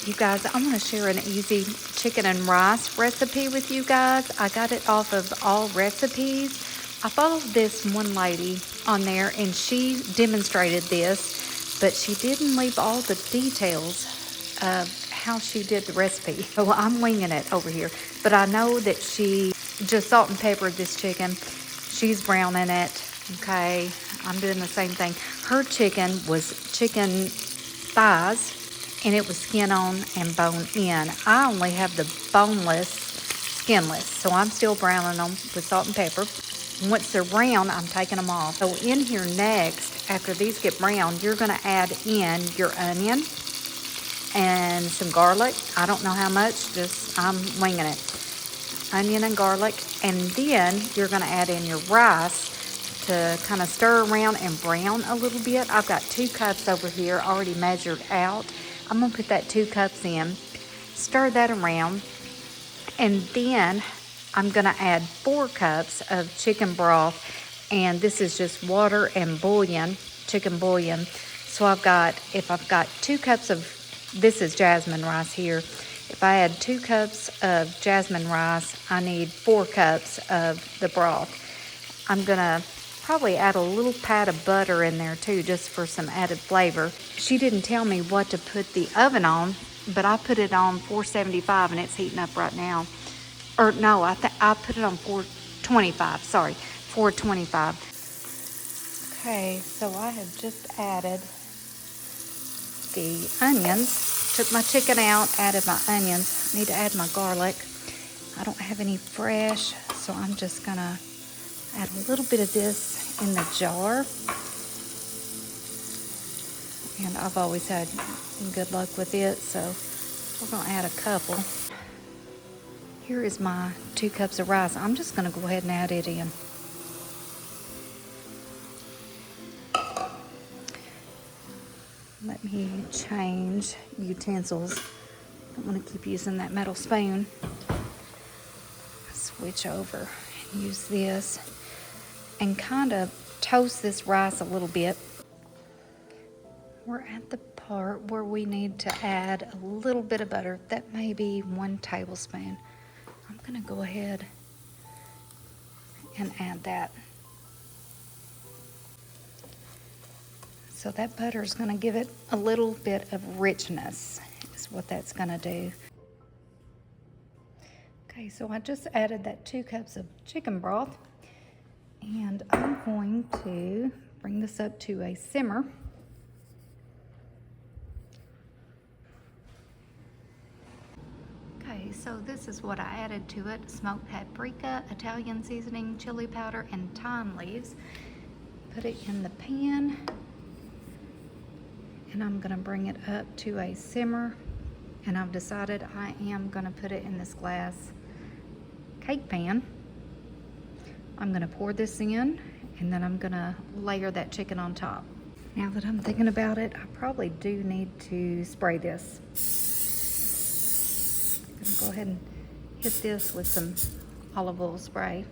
You guys, I'm going to share an easy chicken and rice recipe with you guys. I got it off of All Recipes. I followed this one lady on there and she demonstrated this, but she didn't leave all the details of how she did the recipe. So I'm winging it over here. But I know that she just salt and peppered this chicken. She's browning it. Okay, I'm doing the same thing. Her chicken was chicken thighs, and it was skin on and bone in. I only have the boneless, skinless, so I'm still browning them with salt and pepper. Once they're brown, I'm taking them off. So in here next, after these get brown, you're gonna add in your onion and some garlic. I don't know how much, just I'm winging it. Onion and garlic, and then you're gonna add in your rice to kind of stir around and brown a little bit. I've got 2 cups over here already measured out. I'm gonna put that 2 cups in, stir that around, and then I'm gonna add 4 cups of chicken broth, and this is just water and bouillon, chicken bouillon. So if I've got 2 cups of, this is jasmine rice here. If I add 2 cups of jasmine rice, I need 4 cups of the broth. I'm gonna probably add a little pat of butter in there too, just for some added flavor. She didn't tell me what to put the oven on, but I put it on 475 and it's heating up right now. Or no, I put it on 425, sorry, 425. Okay, so I have just added the onions. Took my chicken out, added my onions. Need to add my garlic. I don't have any fresh, so I'm just gonna add a little bit of this in the jar. And I've always had good luck with it, so we're gonna add a couple. Here is my 2 cups of rice. I'm just gonna go ahead and add it in. Let me change utensils. I don't want to keep using that metal spoon. Switch over and use this and kind of toast this rice a little bit. We're at the part where we need to add a little bit of butter. That may be 1 tablespoon. I'm gonna go ahead and add that. So that butter is gonna give it a little bit of richness, is what that's gonna do. Okay, so I just added that 2 cups of chicken broth, and I'm going to bring this up to a simmer. Okay, so this is what I added to it: smoked paprika, Italian seasoning, chili powder, and thyme leaves. Put it in the pan, and I'm gonna bring it up to a simmer, and I've decided I am gonna put it in this glass cake pan. I'm gonna pour this in, and then I'm gonna layer that chicken on top. Now that I'm thinking about it, I probably do need to spray this. I'm gonna go ahead and hit this with some olive oil spray.